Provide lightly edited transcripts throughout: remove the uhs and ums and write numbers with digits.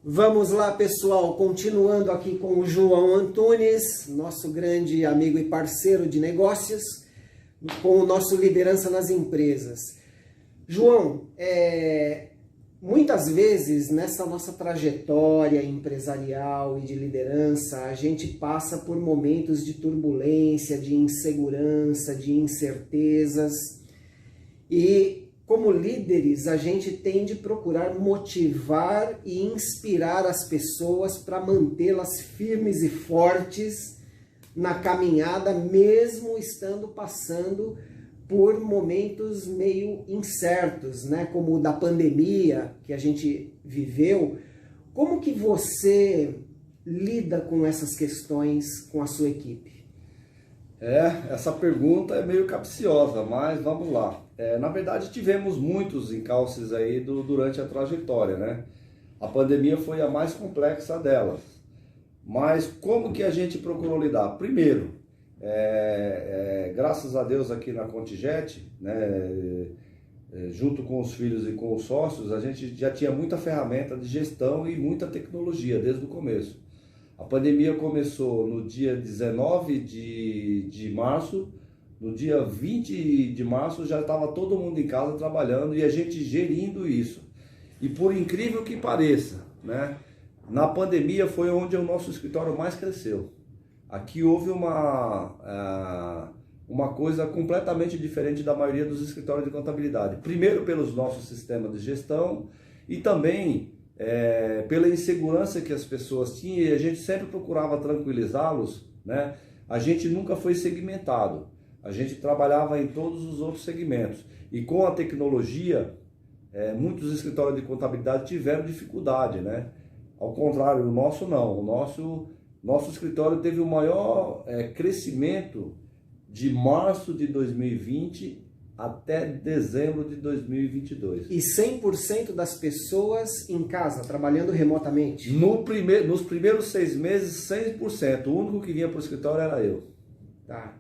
Vamos lá, pessoal, continuando aqui com o João Antunes, nosso grande amigo e parceiro de negócios, com o nosso Liderança nas Empresas. João, muitas vezes nessa nossa trajetória empresarial e de liderança, a gente passa por momentos de turbulência, de insegurança, de incertezas e como líderes, a gente tem de procurar motivar e inspirar as pessoas para mantê-las firmes e fortes na caminhada, mesmo estando passando por momentos meio incertos, né? Como o da pandemia que a gente viveu. Como que você lida com essas questões com a sua equipe? Essa pergunta é meio capciosa, mas vamos lá. Na verdade, tivemos muitos encalces aí durante a trajetória, né? A pandemia foi a mais complexa delas. Mas como que a gente procurou lidar? Primeiro, graças a Deus aqui na Contijet, né, junto com os filhos e com os sócios, a gente já tinha muita ferramenta de gestão e muita tecnologia desde o começo. A pandemia começou no dia 19 de março, no dia 20 de março já estava todo mundo em casa trabalhando e a gente gerindo isso. E por incrível que pareça, né, na pandemia foi onde o nosso escritório mais cresceu. Aqui houve uma coisa completamente diferente da maioria dos escritórios de contabilidade. Primeiro pelos nossos sistemas de gestão e também pela insegurança que as pessoas tinham, e a gente sempre procurava tranquilizá-los, né? A gente nunca foi segmentado, a gente trabalhava em todos os outros segmentos, e com a tecnologia, muitos escritórios de contabilidade tiveram dificuldade, né? Ao contrário, o nosso não, o nosso escritório teve o maior crescimento de março de 2020 até dezembro de 2022. E 100% das pessoas em casa, trabalhando remotamente? Nos primeiros 6 meses, 100%. O único que vinha para o escritório era eu. Tá.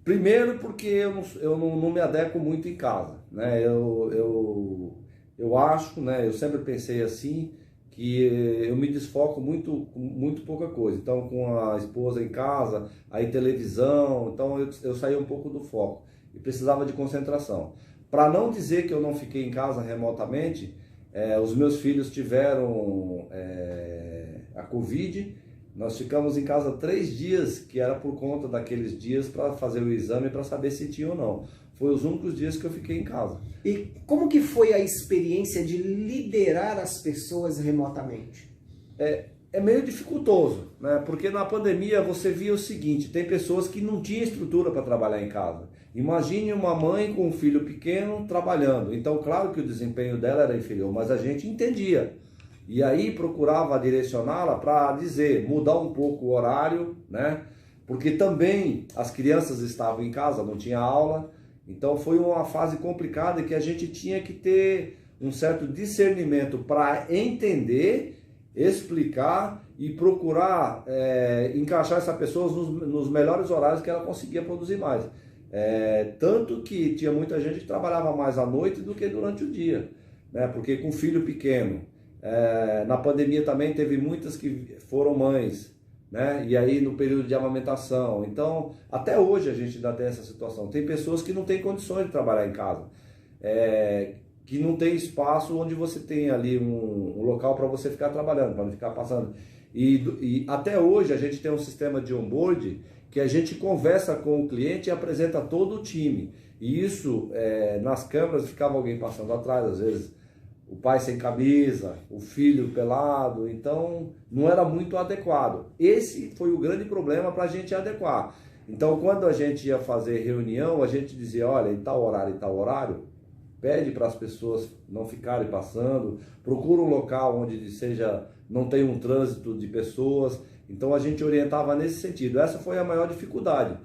Primeiro porque eu não me adequo muito em casa, né? Eu acho, né? Eu sempre pensei assim, que eu me desfoco muito pouca coisa. Então, com a esposa em casa, aí televisão, então eu saí um pouco do foco. E precisava de concentração. Para não dizer que eu não fiquei em casa remotamente, os meus filhos tiveram a Covid, nós ficamos em casa 3 dias, que era por conta daqueles dias para fazer o exame para saber se tinha ou não. Foi os únicos dias que eu fiquei em casa. E como que foi a experiência de liderar as pessoas remotamente? É meio dificultoso, né? Porque na pandemia você via o seguinte, tem pessoas que não tinham estrutura para trabalhar em casa. Imagine uma mãe com um filho pequeno trabalhando. Então, claro que o desempenho dela era inferior, mas a gente entendia. E aí procurava direcioná-la para mudar um pouco o horário, né? Porque também as crianças estavam em casa, não tinha aula. Então foi uma fase complicada que a gente tinha que ter um certo discernimento para entender, explicar e procurar encaixar essa pessoa nos melhores horários que ela conseguia produzir mais. Tanto que tinha muita gente que trabalhava mais à noite do que durante o dia, né? Porque com filho pequeno, na pandemia também teve muitas que foram mães, né? E aí no período de amamentação. Então, até hoje a gente ainda tem essa situação. Tem pessoas que não têm condições de trabalhar em casa, que não tem espaço onde você tem ali um local para você ficar trabalhando, para não ficar passando. E até hoje a gente tem um sistema de onboard que a gente conversa com o cliente e apresenta todo o time. E isso, nas câmeras ficava alguém passando atrás, às vezes o pai sem camisa, o filho pelado, então não era muito adequado. Esse foi o grande problema para a gente adequar. Então quando a gente ia fazer reunião, a gente dizia, olha, em tal horário, pede para as pessoas não ficarem passando, procura um local onde não tem um trânsito de pessoas. Então a gente orientava nesse sentido. Essa foi a maior dificuldade,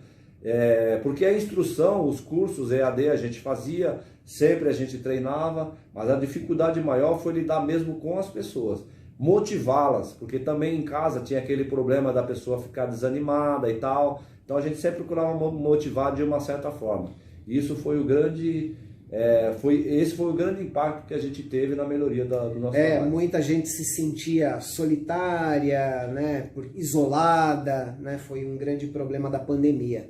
porque a instrução, os cursos EAD a gente fazia, sempre a gente treinava, mas a dificuldade maior foi lidar mesmo com as pessoas, motivá-las, porque também em casa tinha aquele problema da pessoa ficar desanimada e tal. Então a gente sempre procurava motivar de uma certa forma. Isso foi o grande Esse foi o grande impacto que a gente teve na melhoria do nosso trabalho. Muita gente se sentia solitária, né, isolada, né, foi um grande problema da pandemia.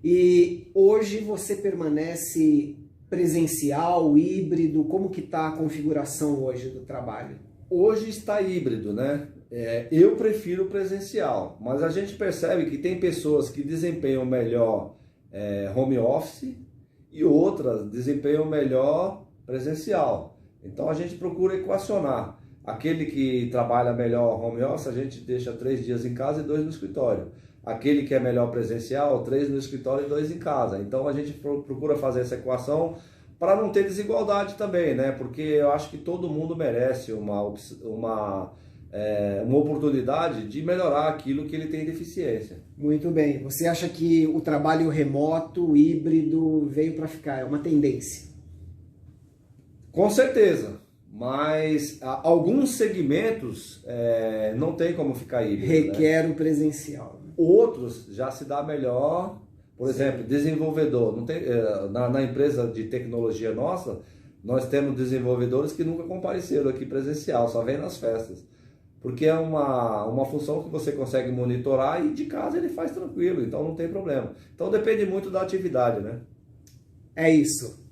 E hoje você permanece presencial, híbrido, como que está a configuração hoje do trabalho? Hoje está híbrido, né? Eu prefiro presencial, mas a gente percebe que tem pessoas que desempenham melhor home office e outras desempenham melhor presencial. Então a gente procura equacionar. Aquele que trabalha melhor home office, a gente deixa 3 dias em casa e 2 no escritório. Aquele que é melhor presencial, 3 no escritório e 2 em casa. Então a gente procura fazer essa equação para não ter desigualdade também, né? Porque eu acho que todo mundo merece uma oportunidade de melhorar aquilo que ele tem deficiência. Muito bem. Você acha que o trabalho remoto, híbrido, veio para ficar? É uma tendência? Com certeza. Mas alguns segmentos não tem como ficar híbrido. Requer o presencial. Outros já se dá melhor. Por exemplo, desenvolvedor. Não tem, na empresa de tecnologia nossa, nós temos desenvolvedores que nunca compareceram aqui presencial, só vem nas festas. Porque é uma função que você consegue monitorar e de casa ele faz tranquilo, então não tem problema. Então depende muito da atividade, né? É isso.